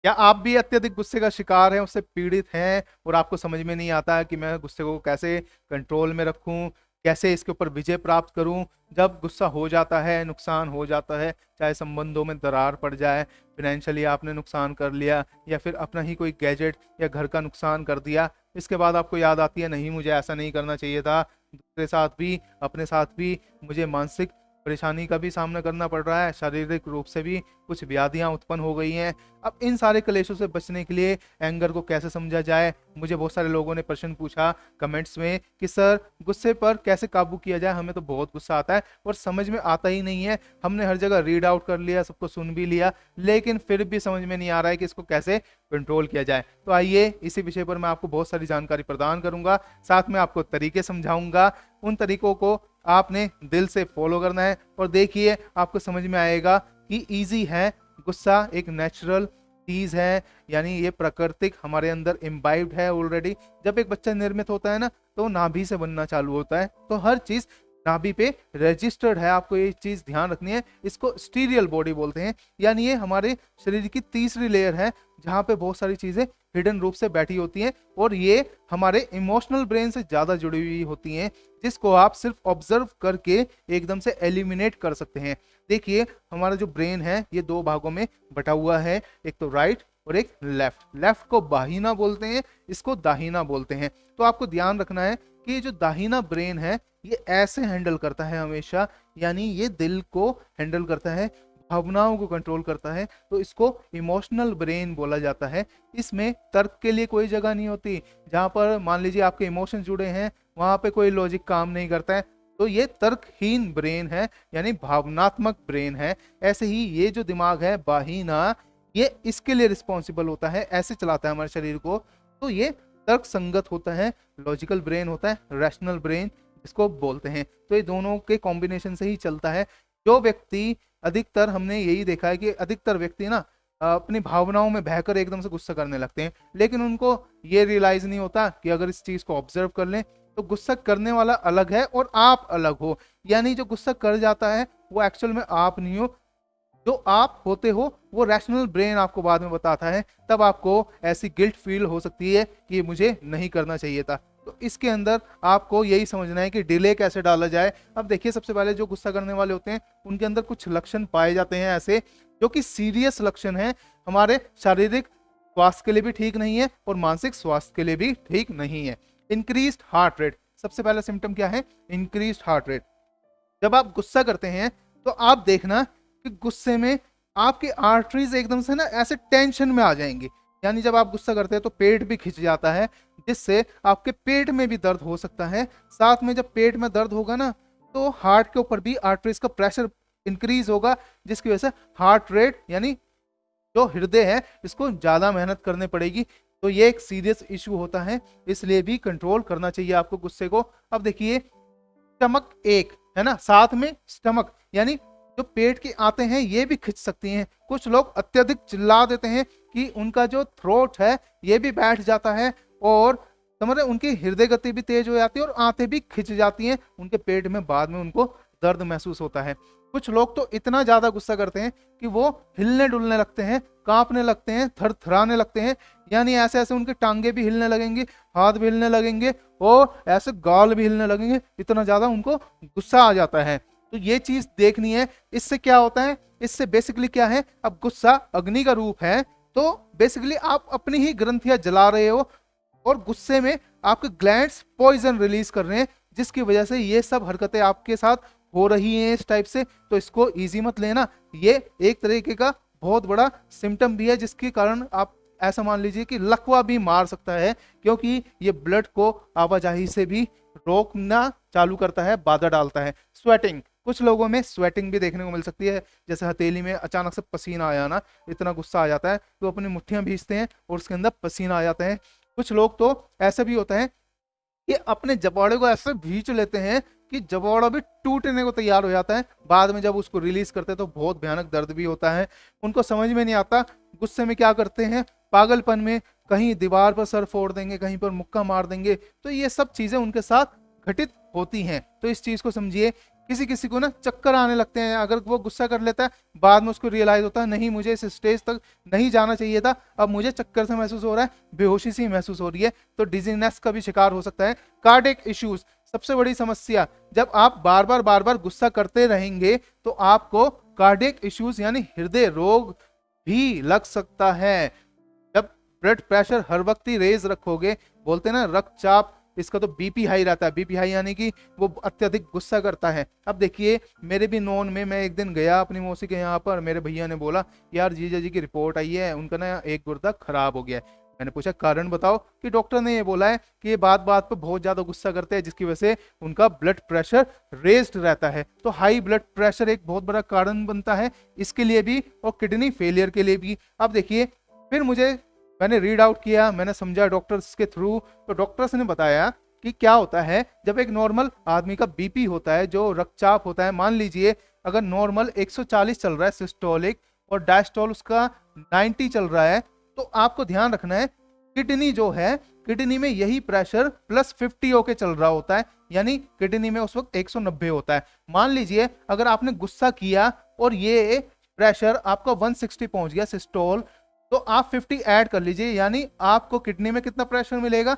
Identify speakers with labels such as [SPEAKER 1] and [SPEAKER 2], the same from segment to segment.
[SPEAKER 1] क्या आप भी अत्यधिक गुस्से का शिकार हैं, उससे पीड़ित हैं और आपको समझ में नहीं आता कि मैं गुस्से को कैसे कंट्रोल में रखूं, कैसे इसके ऊपर विजय प्राप्त करूं? जब गुस्सा हो जाता है, नुकसान हो जाता है, चाहे संबंधों में दरार पड़ जाए, फाइनेंशियली आपने नुकसान कर लिया या फिर अपना ही कोई गैजेट या घर का नुकसान कर दिया, इसके बाद आपको याद आती है नहीं मुझे ऐसा नहीं करना चाहिए था, दूसरे साथ भी अपने साथ भी मुझे मानसिक परेशानी का भी सामना करना पड़ रहा है, शारीरिक रूप से भी कुछ व्याधियां उत्पन्न हो गई हैं। अब इन सारे क्लेशों से बचने के लिए एंगर को कैसे समझा जाए? मुझे बहुत सारे लोगों ने प्रश्न पूछा कमेंट्स में कि सर गुस्से पर कैसे काबू किया जाए, हमें तो बहुत गुस्सा आता है और समझ में आता ही नहीं है। हमने हर जगह रीड आउट कर लिया, सबको सुन भी लिया, लेकिन फिर भी समझ में नहीं आ रहा है कि इसको कैसे कंट्रोल किया जाए। तो आइए इसी विषय पर मैं आपको बहुत सारी जानकारी प्रदान करूंगा, साथ में आपको तरीके समझाऊंगा। उन तरीकों को आपने दिल से फॉलो करना है और देखिए आपको समझ में आएगा कि इजी है। गुस्सा एक नेचुरल चीज है, यानी ये प्राकृतिक हमारे अंदर इम्बाइब्ड है ऑलरेडी। जब एक बच्चा निर्मित होता है ना, तो नाभि से बनना चालू होता है, तो हर चीज नाभि पे रजिस्टर्ड है। आपको ये चीज ध्यान रखनी है। इसको स्टीरियल बॉडी बोलते हैं, यानी ये हमारे शरीर की तीसरी लेयर है जहाँ पे बहुत सारी चीजें हिडन रूप से बैठी होती हैं और ये हमारे इमोशनल ब्रेन से ज्यादा जुड़ी हुई होती हैं, जिसको आप सिर्फ ऑब्जर्व करके एकदम से एलिमिनेट कर सकते हैं। देखिए हमारा जो ब्रेन है ये दो भागों में बटा हुआ है, एक तो राइट और एक लेफ्ट। लेफ्ट को बाहिना बोलते हैं, इसको दाहिना बोलते हैं। तो आपको ध्यान रखना है कि ये जो दाहिना ब्रेन है ये ऐसे हैंडल करता है हमेशा, यानी ये दिल को हैंडल करता है, भावनाओं को कंट्रोल करता है, तो इसको इमोशनल ब्रेन बोला जाता है। इसमें तर्क के लिए कोई जगह नहीं होती। जहां पर मान लीजिए आपके इमोशन जुड़े हैं वहां पे कोई लॉजिक काम नहीं करता है, तो ये तर्कहीन ब्रेन है, यानी भावनात्मक ब्रेन है। ऐसे ही ये जो दिमाग है बाहिना, ये इसके लिए रिस्पॉन्सिबल होता है, ऐसे चलाता है हमारे शरीर को। तो ये तर्क संगत होता है, लॉजिकल ब्रेन होता है, रैशनल ब्रेन इसको बोलते हैं। तो ये दोनों के कॉम्बिनेशन से ही चलता है। जो व्यक्ति, अधिकतर हमने यही देखा है कि अधिकतर व्यक्ति ना अपनी भावनाओं में बहकर एकदम से गुस्सा करने लगते हैं, लेकिन उनको ये रियलाइज नहीं होता कि अगर इस चीज को ऑब्जर्व कर लें तो गुस्सा करने वाला अलग है और आप अलग हो। यानी जो गुस्सा कर जाता है वो एक्चुअल में आप नहीं हो, जो आप होते हो वो रैशनल ब्रेन आपको बाद में बताता है। तब आपको ऐसी गिल्ट फील हो सकती है कि मुझे नहीं करना चाहिए था। तो इसके अंदर आपको यही समझना है कि डिले कैसे डाला जाए। अब देखिए सबसे पहले जो गुस्सा करने वाले होते हैं उनके अंदर कुछ लक्षण पाए जाते हैं ऐसे, जो कि सीरियस लक्षण है, हमारे शारीरिक स्वास्थ्य के लिए भी ठीक नहीं है और मानसिक स्वास्थ्य के लिए भी ठीक नहीं है। इंक्रीज्ड हार्ट रेट, सबसे पहला सिम्टम क्या है? Increased heart rate. जब आप गुस्सा करते हैं तो आप देखना कि गुस्से में आपकी आर्टरीज एकदम से ना ऐसे टेंशन में आ जाएंगी। यानी जब आप गुस्सा करते हैं तो पेट भी खिंच जाता है, जिससे आपके पेट में भी दर्द हो सकता है। साथ में जब पेट में दर्द होगा ना, तो हार्ट के ऊपर भी आर्टरीज का प्रेशर इंक्रीज होगा, जिसकी वजह से हार्ट रेट यानी जो हृदय है इसको ज्यादा मेहनत करनी पड़ेगी। तो ये एक सीरियस इशू होता है, इसलिए भी कंट्रोल करना चाहिए आपको गुस्से को। अब देखिए स्टमक एक है ना, साथ में स्टमक यानी जो पेट की आते हैं ये भी खिंच सकती हैं। कुछ लोग अत्यधिक चिल्ला देते हैं कि उनका जो थ्रोट है ये भी बैठ जाता है और समझ रहे उनकी हृदय गति भी तेज हो जाती है और आंतें भी खिंच जाती हैं उनके पेट में, बाद में उनको दर्द महसूस होता है। कुछ लोग तो इतना ज्यादा गुस्सा करते हैं कि वो हिलने डुलने लगते हैं, कांपने लगते हैं, थरथराने लगते हैं। यानी ऐसे ऐसे उनके टांगे भी हिलने लगेंगे, हाथ भी हिलने लगेंगे और ऐसे गाल भी हिलने लगेंगे, इतना ज्यादा उनको गुस्सा आ जाता है। तो ये चीज देखनी है। इससे क्या होता है? इससे बेसिकली क्या है, अब गुस्सा अग्नि का रूप है, तो बेसिकली आप अपनी ही ग्रंथियां जला रहे हो और गुस्से में आपके ग्लैंड्स पॉइजन रिलीज कर रहे हैं, जिसकी वजह से ये सब हरकतें आपके साथ हो रही हैं इस टाइप से। तो इसको इजी मत लेना, ये एक तरीके का बहुत बड़ा सिम्टम भी है, जिसके कारण आप ऐसा मान लीजिए कि लकवा भी मार सकता है, क्योंकि ये ब्लड को आवाजाही से भी रोकना चालू करता है, बाधा डालता है। स्वेटिंग, कुछ लोगों में स्वेटिंग भी देखने को मिल सकती है, जैसे हथेली में अचानक से पसीना आया ना, इतना गुस्सा आ जाता है तो अपनी मुट्ठियां भींचते हैं और उसके अंदर पसीना आ जाता है। कुछ लोग तो ऐसा भी होता है कि अपने जबाड़े को ऐसे भींच लेते हैं कि जबाड़ा भी टूटने को तैयार हो जाता है। बाद में जब उसको रिलीज करते हैं तो बहुत भयानक दर्द भी होता है। उनको समझ में नहीं आता गुस्से में क्या करते हैं, पागलपन में कहीं दीवार पर सर फोड़ देंगे, कहीं पर मुक्का मार देंगे। तो ये सब चीजें उनके साथ घटित होती हैं। तो इस चीज को समझिए किसी किसी को ना चक्कर आने लगते हैं, अगर वो गुस्सा कर लेता है बाद में उसको रियलाइज होता है नहीं मुझे इस स्टेज तक नहीं जाना चाहिए था, अब मुझे चक्कर से महसूस हो रहा है, बेहोशी सी महसूस हो रही है, तो डिजीनेस का भी शिकार हो सकता है। कार्डियक इश्यूज सबसे बड़ी समस्या, जब आप बार बार गुस्सा करते रहेंगे तो आपको कार्डियक इश्यूज यानी हृदय रोग भी लग सकता है। जब ब्लड प्रेशर हर वक्त ही रेज रखोगे, बोलते हैं ना रक्तचाप, इसका तो बीपी हाई रहता है, बीपी हाई यानी कि वो अत्यधिक गुस्सा करता है। अब देखिए मेरे भी नॉन में, मैं एक दिन गया अपनी मौसी के यहाँ पर, मेरे भैया ने बोला यार जीजा जी की रिपोर्ट आई है, उनका ना एक गुर्दा खराब हो गया है। मैंने पूछा कारण बताओ, कि डॉक्टर ने ये बोला है कि ये बात बात पर बहुत ज्यादा गुस्सा करते हैं जिसकी वजह से उनका ब्लड प्रेशर रेज्ड रहता है। तो हाई ब्लड प्रेशर एक बहुत बड़ा कारण बनता है इसके लिए भी और किडनी फेलियर के लिए भी। अब देखिए फिर मैंने रीड आउट किया, मैंने समझा डॉक्टर्स के थ्रू, तो डॉक्टर्स ने बताया कि क्या होता है जब एक नॉर्मल आदमी का बीपी होता है, जो रक्तचाप होता है, मान लीजिए अगर नॉर्मल 140 चल रहा है सिस्टोलिक और डायस्टोल उसका 90 चल रहा है, तो आपको ध्यान रखना है किडनी जो है, किडनी में यही प्रेशर प्लस 50 होके चल रहा होता है, यानी किडनी में उस वक्त 190 होता है। मान लीजिए अगर आपने गुस्सा किया और ये प्रेशर आपका 160 पहुंच गया सिस्टोल, तो आप 50 ऐड कर लीजिए, यानी आपको किडनी में कितना प्रेशर मिलेगा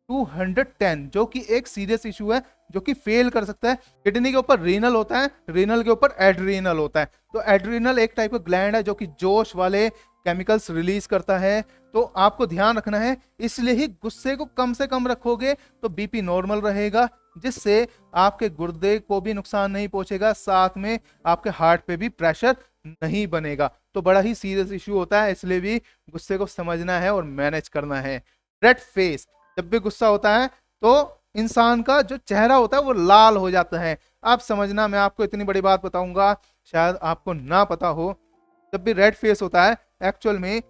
[SPEAKER 1] 210, जो कि एक सीरियस इशू है जो कि फेल कर सकता है। किडनी के ऊपर रीनल होता है, रीनल के ऊपर एड्रीनल होता है। तो एड्रीनल एक टाइप का ग्लैंड है जो कि जोश वाले केमिकल्स रिलीज करता है। तो आपको ध्यान रखना है, इसलिए ही गुस्से को कम से कम रखोगे तो बीपी नॉर्मल रहेगा, जिससे आपके गुर्दे को भी नुकसान नहीं पहुंचेगा, साथ में आपके हार्ट पे भी प्रेशर नहीं बनेगा। तो बड़ा ही सीरियस इशू होता है, इसलिए भी गुस्से को समझना है और मैनेज करना है। रेड फेस, जब भी गुस्सा होता है तो इंसान का जो चेहरा होता है वो लाल हो जाता है। आप समझना, मैं आपको इतनी बड़ी बात बताऊंगा शायद आपको ना पता हो, जब भी रेड फेस होता है एक्चुअल में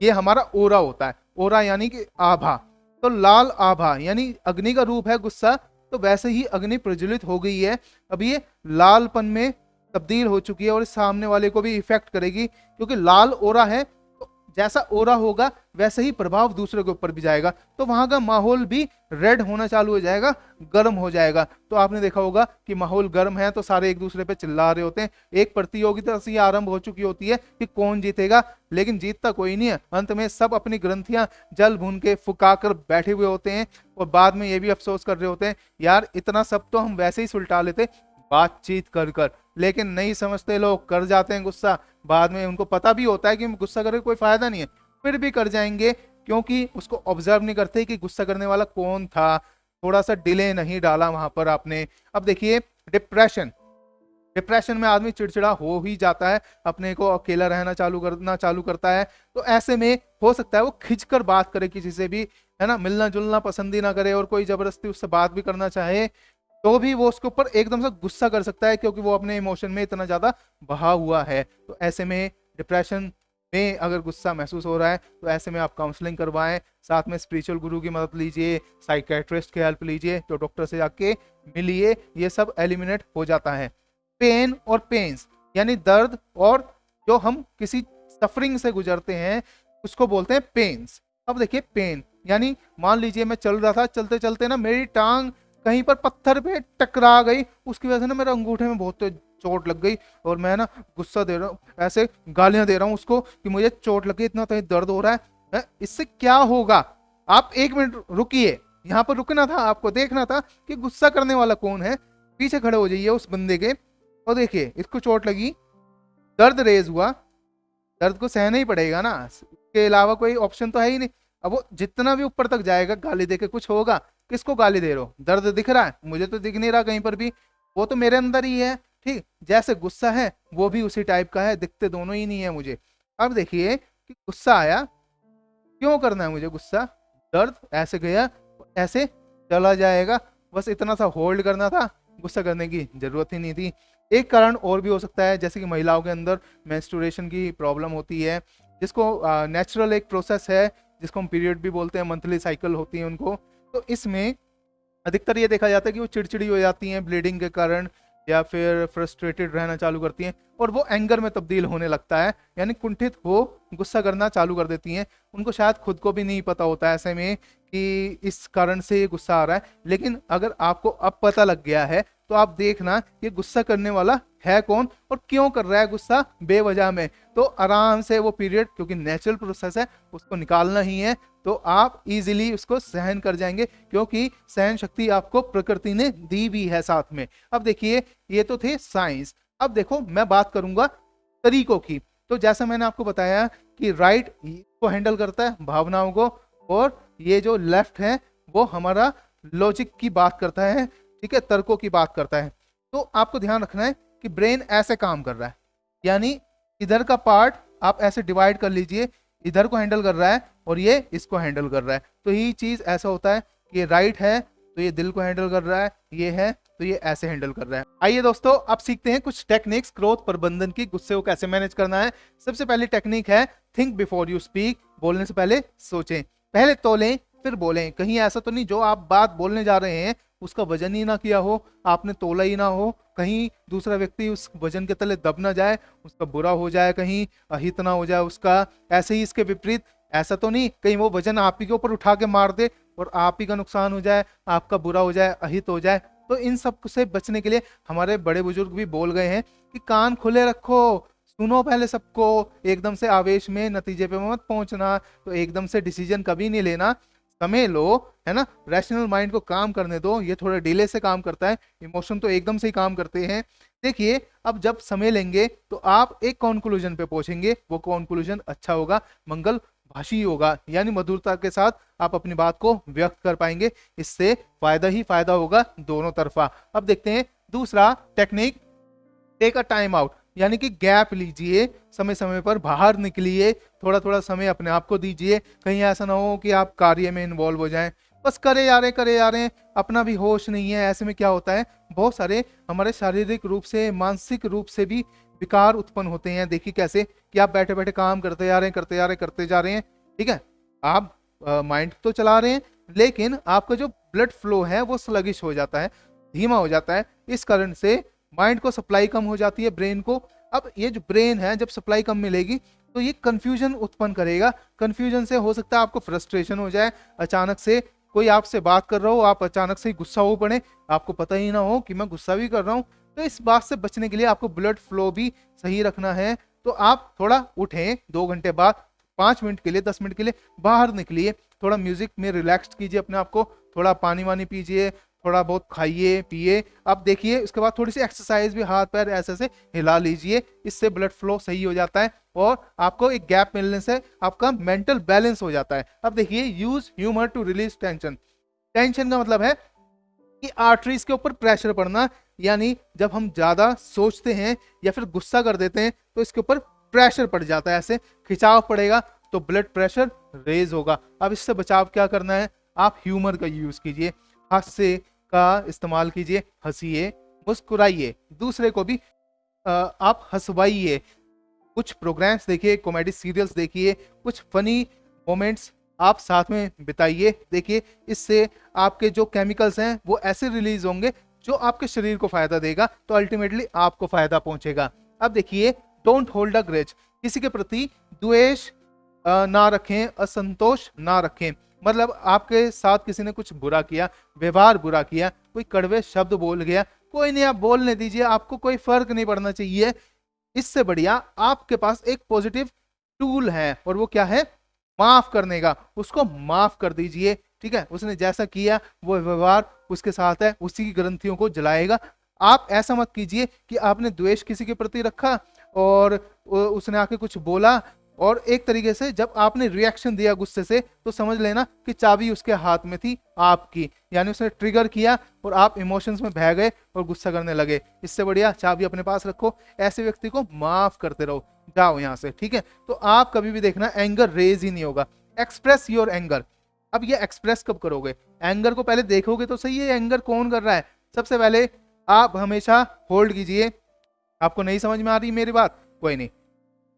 [SPEAKER 1] ये हमारा ओरा होता है। ओरा यानी कि आभा, तो लाल आभा यानी अग्नि का रूप है गुस्सा, तो वैसे ही अग्नि प्रज्वलित हो गई है, अब ये लालपन में तब्दील हो चुकी है और इस सामने वाले को भी इफेक्ट करेगी, क्योंकि लाल ओरा है तो जैसा ओरा होगा वैसे ही प्रभाव दूसरे के ऊपर भी जाएगा, तो वहां का माहौल भी रेड होना चालू हो जाएगा, गर्म हो जाएगा। तो आपने देखा होगा कि माहौल गर्म है तो सारे एक दूसरे पे चिल्ला रहे होते हैं, एक प्रतियोगिता सी आरंभ हो चुकी होती है कि कौन जीतेगा, लेकिन जीतता कोई नहीं है, अंत में सब अपनी ग्रंथियां जल भून के फुका कर बैठे हुए होते हैं और बाद में ये भी अफसोस कर रहे होते हैं यार इतना सब तो हम वैसे ही सुलटा लेते बातचीत कर कर, लेकिन नहीं समझते लोग, कर जाते हैं गुस्सा, बाद में उनको पता भी होता है कि गुस्सा करके कोई फायदा नहीं है, फिर भी कर जाएंगे क्योंकि उसको ऑब्जर्व नहीं करते कि गुस्सा करने वाला कौन था, थोड़ा सा डिले नहीं डाला वहां पर आपने। अब देखिए डिप्रेशन, डिप्रेशन में आदमी चिड़चिड़ा हो ही जाता है, अपने को अकेला रहना चालू करता है, तो ऐसे में हो सकता है वो खिंचकर बात करे किसी से भी, है ना, मिलना जुलना पसंद ही ना करे और कोई जबरदस्ती उससे बात भी करना चाहे तो भी वो उसके ऊपर एकदम से गुस्सा कर सकता है, क्योंकि वो अपने इमोशन में इतना ज्यादा बहा हुआ है। तो ऐसे में डिप्रेशन में अगर गुस्सा महसूस हो रहा है तो ऐसे में आप काउंसलिंग करवाएं, साथ में स्पिरिचुअल गुरु की मदद लीजिए, साइकेट्रिस्ट की हेल्प लीजिए, तो डॉक्टर से जाके मिलिए, ये सब एलिमिनेट हो जाता है। पेन और पेन्स यानी दर्द, और जो हम किसी सफरिंग से गुजरते हैं उसको बोलते हैं पेन्स। अब देखिए पेन यानी मान लीजिए मैं चल रहा था, चलते चलते ना मेरी टांग कहीं पर पत्थर पे टकरा गई, उसकी वजह से ना मेरे अंगूठे में बहुत चोट लग गई और मैं ना गुस्सा दे रहा हूँ, ऐसे गालियां दे रहा हूँ उसको कि मुझे चोट लगी, इतना तो दर्द हो रहा है। इससे क्या होगा, आप एक मिनट रुकिए, यहाँ पर रुकना था, आपको देखना था कि गुस्सा करने वाला कौन है, पीछे खड़े हो जाइए उस बंदे के और देखिए इसको चोट लगी, दर्द रेज हुआ, दर्द को सहना ही पड़ेगा ना, इसके अलावा कोई ऑप्शन तो है ही नहीं। अब वो जितना भी ऊपर तक जाएगा गाली देके कुछ होगा, किसको गाली दे रहे हो, दर्द दिख रहा है, मुझे तो दिख नहीं रहा कहीं पर भी, वो तो मेरे अंदर ही है, ठीक, जैसे गुस्सा है वो भी उसी टाइप का है, दिखते दोनों ही नहीं है मुझे। अब देखिए कि गुस्सा आया, क्यों करना है मुझे गुस्सा, दर्द ऐसे गया ऐसे चला जाएगा, बस इतना सा होल्ड करना था, गुस्सा करने की जरूरत ही नहीं थी। एक कारण और भी हो सकता है, जैसे कि महिलाओं के अंदर मेंस्ट्रुएशन की प्रॉब्लम होती है, जिसको नेचुरल एक प्रोसेस है जिसको हम पीरियड भी बोलते हैं, मंथली साइकिल होती है उनको, तो इसमें अधिकतर ये देखा जाता है कि वो चिड़चिड़ी हो जाती हैं ब्लीडिंग के कारण, या फिर फ्रस्ट्रेटेड रहना चालू करती हैं और वो एंगर में तब्दील होने लगता है, यानी कुंठित हो गुस्सा करना चालू कर देती हैं। उनको शायद खुद को भी नहीं पता होता है ऐसे में कि इस कारण से ये गुस्सा आ रहा है, लेकिन अगर आपको अब पता लग गया है तो आप देखना ये गुस्सा करने वाला है कौन और क्यों कर रहा है गुस्सा बेवजह में। तो आराम से वो पीरियड, क्योंकि नेचुरल प्रोसेस है, उसको निकालना ही है, तो आप इजीली उसको सहन कर जाएंगे, क्योंकि सहन शक्ति आपको प्रकृति ने दी भी है साथ में। अब देखिए, ये तो थे साइंस। अब देखो मैं बात करूंगा तरीकों की। तो जैसा मैंने आपको बताया कि राइट को हैंडल करता है भावनाओं को, और ये जो लेफ्ट है वो हमारा लॉजिक की बात करता है, ठीक है, तर्कों की बात करता है। तो आपको ध्यान रखना है कि ब्रेन ऐसे काम कर रहा है, यानी इधर का पार्ट आप ऐसे डिवाइड कर लीजिए, इधर को हैंडल कर रहा है और ये इसको हैंडल कर रहा है। तो ये चीज ऐसा होता है कि ये राइट है तो ये दिल को हैंडल कर रहा है, ये है तो ये ऐसे हैंडल कर रहा है। आइए दोस्तों, अब सीखते हैं कुछ टेक्निक्स क्रोध प्रबंधन की, गुस्से को कैसे मैनेज करना है। सबसे पहली टेक्निक है थिंक बिफोर यू स्पीक, बोलने से पहले सोचें, पहले तोलें फिर बोलें। कहीं ऐसा तो नहीं जो आप बात बोलने जा रहे हैं उसका वजन ही ना किया हो, आपने तोला ही ना हो, कहीं दूसरा व्यक्ति उस वजन के तले दब ना जाए, उसका बुरा हो जाए, कहीं अहित ना हो जाए उसका। ऐसे ही इसके विपरीत ऐसा तो नहीं कहीं वो वजन आप ही के ऊपर उठा के मार दे और आप ही का नुकसान हो जाए, आपका बुरा हो जाए, अहित हो जाए। तो इन सब से बचने के लिए हमारे बड़े बुजुर्ग भी बोल गए हैं कि कान खुले रखो, सुनो पहले सबको, एकदम से आवेश में नतीजे पे मत पहुंचना, तो एकदम से डिसीजन कभी नहीं लेना, समय लो, है ना, रैशनल माइंड को काम करने दो, ये थोड़ा डिले से काम करता है, इमोशन तो एकदम से ही काम करते हैं। देखिए, अब जब समय लेंगे तो आप एक कंक्लूजन पे पहुंचेंगे, वो कंक्लूजन अच्छा होगा, मंगल भाषी होगा, यानी मधुरता के साथ आप अपनी बात को व्यक्त कर पाएंगे, इससे फायदा ही फायदा होगा दोनों तरफा। अब देखते हैं दूसरा technique, take a time out, यानी कि गैप लीजिए, समय समय पर बाहर निकलिए, थोड़ा थोड़ा समय अपने आप को दीजिए। कहीं ऐसा ना हो कि आप कार्य में इन्वॉल्व हो जाएं, बस करे जा रहे हैं, अपना भी होश नहीं है। ऐसे में क्या होता है, बहुत सारे हमारे शारीरिक रूप से मानसिक रूप से भी विकार उत्पन्न होते हैं। देखिए कैसे कि आप बैठे बैठे काम करते जा रहे हैं, करते जा रहे हैं, ठीक है, आप माइंड तो चला रहे हैं, लेकिन आपका जो ब्लड फ्लो है वो स्लगिश हो जाता है, धीमा हो जाता है। इस कारण से माइंड को सप्लाई कम हो जाती है, ब्रेन को। अब ये जो ब्रेन है, जब सप्लाई कम मिलेगी तो ये कंफ्यूजन उत्पन्न करेगा। कंफ्यूजन से हो सकता है आपको फ्रस्ट्रेशन हो जाए, अचानक से कोई आपसे बात कर रहा हो, आप अचानक से गुस्सा हो पड़े, आपको पता ही ना हो कि मैं गुस्सा भी कर रहा हूँ। तो इस बात से बचने के लिए आपको ब्लड फ्लो भी सही रखना है। तो आप थोड़ा उठें, 2 घंटे बाद 5 मिनट के लिए, 10 मिनट के लिए बाहर निकलिए, थोड़ा म्यूजिक में रिलैक्स कीजिए अपने आप को, थोड़ा पानी वानी पीजिए, थोड़ा बहुत खाइए पिए। अब देखिए उसके बाद थोड़ी सी एक्सरसाइज भी, हाथ पैर ऐसे से हिला लीजिए, इससे ब्लड फ्लो सही हो जाता है और आपको एक गैप मिलने से आपका मेंटल बैलेंस हो जाता है। अब देखिए, use humour to release tension. Tension का मतलब है कि आर्टरीज के ऊपर प्रेशर पड़ना, यानी जब हम ज्यादा सोचते हैं या फिर गुस्सा कर देते हैं तो इसके ऊपर प्रेशर पड़ जाता है, ऐसे खिंचाव पड़ेगा तो ब्लड प्रेशर रेज होगा। अब इससे बचाव क्या करना है, आप ह्यूमर का यूज कीजिए, हास्य का इस्तेमाल कीजिए, हंसिए, मुस्कुराइए, दूसरे को भी आप हंसवाइए। कुछ प्रोग्राम्स देखिए, कॉमेडी सीरियल्स देखिए, कुछ फनी मोमेंट्स आप साथ में बिताइए। देखिए इससे आपके जो केमिकल्स हैं वो ऐसे रिलीज होंगे जो आपके शरीर को फायदा देगा, तो अल्टीमेटली आपको फायदा पहुंचेगा। अब देखिए, डोंट होल्ड अ ग्रेज, किसी के प्रति द्वेष ना रखें, असंतोष ना रखें। मतलब आपके साथ किसी ने कुछ बुरा किया, व्यवहार बुरा किया, कोई कड़वे शब्द बोल गया, कोई नहीं, आप बोलने दीजिए, आपको कोई फर्क नहीं पड़ना चाहिए। इससे बढ़िया आपके पास एक पॉजिटिव टूल है और वो क्या है, माफ करने का। उसको माफ कर दीजिए, ठीक है, उसने जैसा किया वो व्यवहार उसके साथ है, उसी की ग्रंथियों को जलाएगा। आप ऐसा मत कीजिए कि आपने द्वेष किसी के प्रति रखा और उसने आके कुछ बोला और एक तरीके से जब आपने रिएक्शन दिया गुस्से से, तो समझ लेना कि चाबी उसके हाथ में थी आपकी, यानी उसने ट्रिगर किया और आप इमोशंस में बह गए और गुस्सा करने लगे। इससे बढ़िया चाबी अपने पास रखो, ऐसे व्यक्ति को माफ करते रहो, जाओ यहाँ से, ठीक है। तो आप कभी भी देखना एंगर रेज ही नहीं होगा, एक्सप्रेस योर एंगर। अब ये एक्सप्रेस कब करोगे, एंगर को पहले देखोगे तो सही है एंगर कौन कर रहा है। सबसे पहले आप हमेशा होल्ड कीजिए। आपको नहीं समझ में आ रही मेरी बात, कोई नहीं,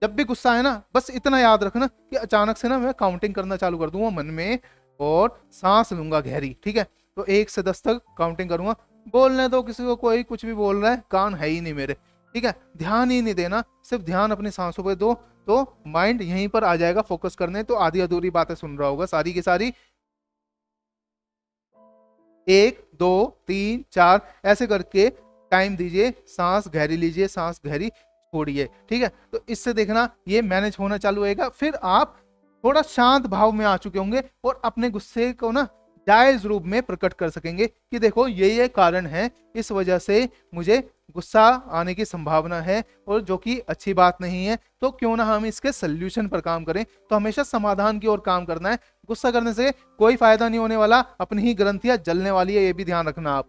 [SPEAKER 1] जब भी गुस्सा है ना, बस इतना याद रखना कि अचानक से ना मैं काउंटिंग करना चालू कर दूंगा मन में और सांस लूंगा गहरी, ठीक है। तो 1 से 10 तक काउंटिंग करूंगा, बोलने दो किसी को, कोई कुछ भी बोल रहा है, कान है ही नहीं मेरे, ठीक है, ध्यान ही नहीं देना, सिर्फ ध्यान अपनी सांसों पे दो, तो माइंड यहीं पर आ जाएगा फोकस करने। तो आधी अधूरी बातें सुन रहा होगा सारी की सारी। 1 2 3 4 ऐसे करके टाइम दीजिए, सांस गहरी लीजिए, सांस गहरी छोड़िए। ठीक है, तो इससे देखना ये मैनेज होना चालू होएगा। फिर आप थोड़ा शांत भाव में आ चुके होंगे और अपने गुस्से को ना जायज रूप में प्रकट कर सकेंगे कि देखो ये कारण है, इस वजह से मुझे गुस्सा आने की संभावना है और जो कि अच्छी बात नहीं है, तो क्यों ना हम इसके सोल्यूशन पर काम करें। तो हमेशा समाधान की ओर काम करना है। गुस्सा करने से कोई फायदा नहीं होने वाला, अपनी ही ग्रंथियां जलने वाली है, ये भी ध्यान रखना आप।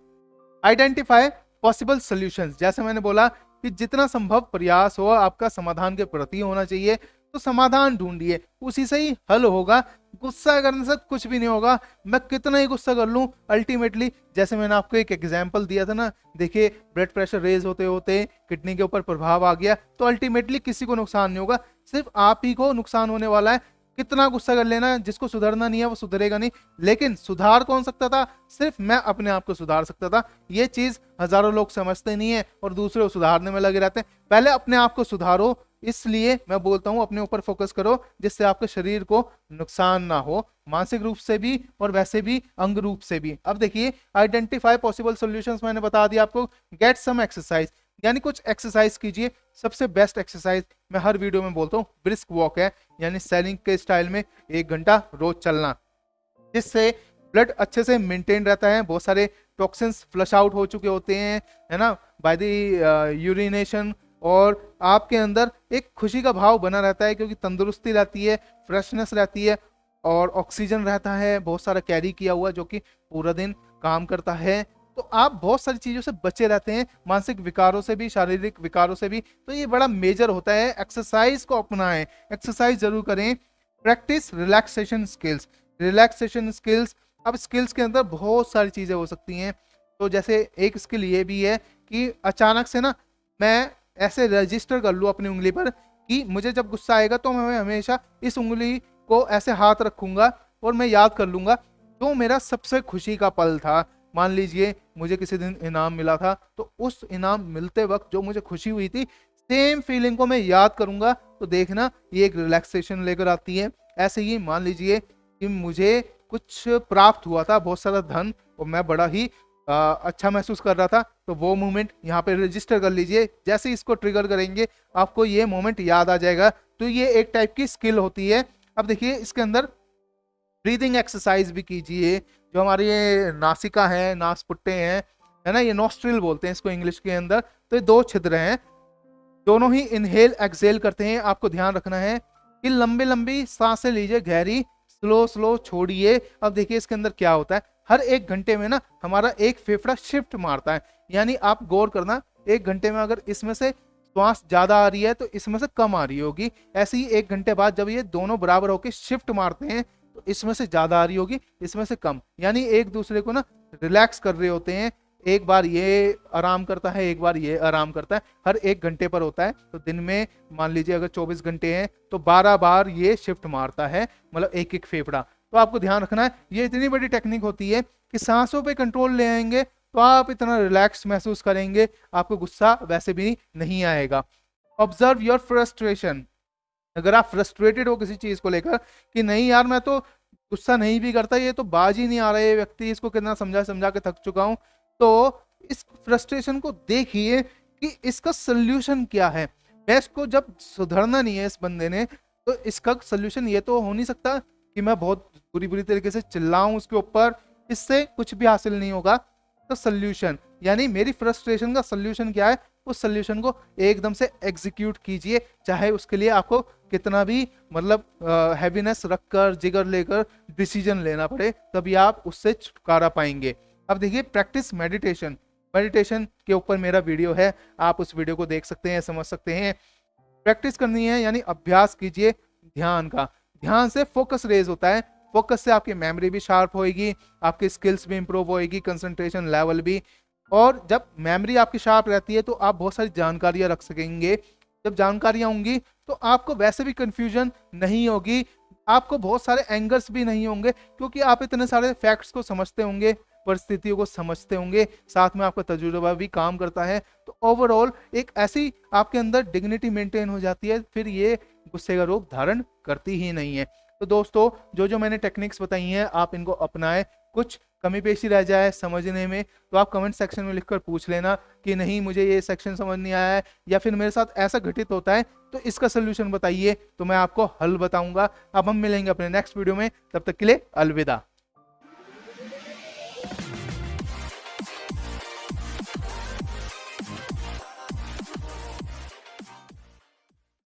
[SPEAKER 1] आइडेंटिफाई पॉसिबल सॉल्यूशंस, जैसे मैंने बोला कि जितना संभव प्रयास हो आपका समाधान के प्रति होना चाहिए, तो समाधान ढूंढिए, उसी से ही हल होगा। गुस्सा करने से कुछ भी नहीं होगा। मैं कितना ही गुस्सा कर लूं, अल्टीमेटली जैसे मैंने आपको एक एग्जांपल दिया था ना, देखिए ब्लड प्रेशर रेज होते होते किडनी के ऊपर प्रभाव आ गया, तो अल्टीमेटली किसी को नुकसान नहीं होगा, सिर्फ आप ही को नुकसान होने वाला है। कितना गुस्सा कर लेना, जिसको सुधरना नहीं है वो सुधरेगा नहीं, लेकिन सुधार कौन सकता था? सिर्फ मैं अपने आप को सुधार सकता था। ये चीज हजारों लोग समझते नहीं है और दूसरे को सुधारने में लगे रहते हैं। पहले अपने आप को सुधारो, इसलिए मैं बोलता हूं अपने ऊपर फोकस करो, जिससे आपके शरीर को नुकसान ना हो, मानसिक रूप से भी और वैसे भी अंग रूप से भी। अब देखिए, आइडेंटिफाई पॉसिबल सॉल्यूशंस मैंने बता दिया आपको। गेट सम एक्सरसाइज, यानी कुछ एक्सरसाइज कीजिए। सबसे बेस्ट एक्सरसाइज मैं हर वीडियो में बोलता हूँ ब्रिस्क वॉक है, यानी सैलिंग के स्टाइल में 1 घंटा रोज चलना, जिससे ब्लड अच्छे से मेंटेन रहता है। बहुत सारे टॉक्सिन्स फ्लश आउट हो चुके होते हैं, है ना, बाय द यूरिनेशन, और आपके अंदर एक खुशी का भाव बना रहता है, क्योंकि तंदुरुस्ती रहती है, फ्रेशनेस रहती है और ऑक्सीजन रहता है बहुत सारा कैरी किया हुआ, जो कि पूरा दिन काम करता है। तो आप बहुत सारी चीजों से बचे रहते हैं, मानसिक विकारों से भी, शारीरिक विकारों से भी। तो ये बड़ा मेजर होता है। एक्सरसाइज को अपनाएं, एक्सरसाइज जरूर करें। Practice relaxation skills, relaxation skills. अब स्किल्स के अंदर बहुत सारी चीजें हो सकती हैं। तो जैसे एक स्किल ये भी है कि अचानक से ना मैं ऐसे रजिस्टर कर लूँ अपनी उंगली पर कि मुझे जब गुस्सा आएगा तो मैं हमेशा इस उंगली को ऐसे हाथ रखूंगा और मैं याद कर लूंगा जो मेरा सबसे खुशी का पल था। मान लीजिए मुझे किसी दिन इनाम मिला था, तो उस इनाम मिलते वक्त जो मुझे खुशी हुई थी, सेम फीलिंग को मैं याद करूंगा, तो देखना ये एक रिलैक्सेशन लेकर आती है। ऐसे ही मान लीजिए कि मुझे कुछ प्राप्त हुआ था, बहुत सारा धन, और मैं बड़ा ही अच्छा महसूस कर रहा था, तो वो मोमेंट यहाँ पे रजिस्टर कर लीजिए। जैसे इसको ट्रिगर करेंगे आपको ये मोमेंट याद आ जाएगा। तो ये एक टाइप की स्किल होती है। अब देखिए इसके अंदर ब्रीदिंग एक्सरसाइज भी कीजिए। जो हमारे ये नासिका है, नासपुट्टे हैं, है ना, ये नॉस्ट्रिल बोलते हैं इसको इंग्लिश के अंदर। तो ये 2 छिद्र हैं, दोनों ही इनहेल एक्सहेल करते हैं। आपको ध्यान रखना है कि लंबी लंबी सांसें लीजिए, गहरी, स्लो स्लो छोड़िए। अब देखिए इसके अंदर क्या होता है, हर 1 घंटे में ना हमारा एक फेफड़ा शिफ्ट मारता है। यानी आप गौर करना, 1 घंटे में अगर इसमें से श्वास ज्यादा आ रही है तो इसमें से कम आ रही होगी। ऐसे ही 1 घंटे बाद जब ये दोनों बराबर होकर शिफ्ट मारते हैं, तो इसमें से ज्यादा आ रही होगी, इसमें से कम। यानी एक दूसरे को ना रिलैक्स कर रहे होते हैं। एक बार ये आराम करता है, एक बार ये आराम करता है, हर 1 घंटे पर होता है। तो दिन में मान लीजिए अगर 24 घंटे हैं तो 12 बार ये शिफ्ट मारता है, मतलब एक एक फेफड़ा। तो आपको ध्यान रखना है, ये इतनी बड़ी टेक्निक होती है कि सांसों पे कंट्रोल ले आएंगे तो आप इतना रिलैक्स महसूस करेंगे, आपको गुस्सा वैसे भी नहीं आएगा। Observe your frustration. अगर आप फ्रस्ट्रेटेड हो किसी चीज को लेकर कि नहीं यार मैं तो गुस्सा नहीं भी करता, ये तो बाज ही नहीं आ रहा है ये व्यक्ति, इसको कितना समझा समझा के थक चुका हूं, तो इस फ्रस्ट्रेशन को देखिए कि इसका सोल्यूशन क्या है। मैं इसको जब सुधरना नहीं है इस बंदे ने, तो इसका सोल्यूशन ये तो हो नहीं सकता कि मैं बहुत बुरी बुरी तरीके से चिल्लाऊं उसके ऊपर, इससे कुछ भी हासिल नहीं होगा। तो सोल्यूशन यानी मेरी फ्रस्ट्रेशन का सोल्यूशन क्या है, उस सोल्यूशन को एकदम से एग्जीक्यूट कीजिए, चाहे उसके लिए आपको कितना भी मतलब हैवीनेस रखकर, जिगर लेकर डिसीजन लेना पड़े, तभी आप उससे छुटकारा पाएंगे। अब देखिए प्रैक्टिस मेडिटेशन। मेडिटेशन के ऊपर मेरा वीडियो है, आप उस वीडियो को देख सकते हैं, समझ सकते हैं। प्रैक्टिस करनी है यानी अभ्यास कीजिए ध्यान का। ध्यान से फोकस रेज होता है, फोकस से आपकी मेमोरी भी शार्प होएगी, आपकी स्किल्स भी इंप्रूव होएगी, कंसंट्रेशन लेवल भी। और जब मेमोरी आपकी शार्प रहती है तो आप बहुत सारी जानकारियां रख सकेंगे। जब जानकारियां होंगी तो आपको वैसे भी कंफ्यूजन नहीं होगी, आपको बहुत सारे एंगर्स भी नहीं होंगे, क्योंकि आप इतने सारे फैक्ट्स को समझते होंगे, परिस्थितियों को समझते होंगे, साथ में आपका तजुर्बा भी काम करता है। तो ओवरऑल एक ऐसी आपके अंदर डिग्निटी मेंटेन हो जाती है, फिर ये गुस्से का रूप धारण करती ही नहीं है। तो दोस्तों जो जो मैंने टेक्निक्स बताई हैं आप इनको अपनाएं, कुछ कमी पेशी रह जाए समझने में, तो आप कमेंट सेक्शन में लिखकर पूछ लेना कि नहीं मुझे ये सेक्शन समझ नहीं आया है, या फिर मेरे साथ ऐसा घटित होता है तो इसका सोल्यूशन बताइए, तो मैं आपको हल बताऊंगा। अब हम मिलेंगे अपने नेक्स्ट वीडियो में, तब तक के लिए अलविदा।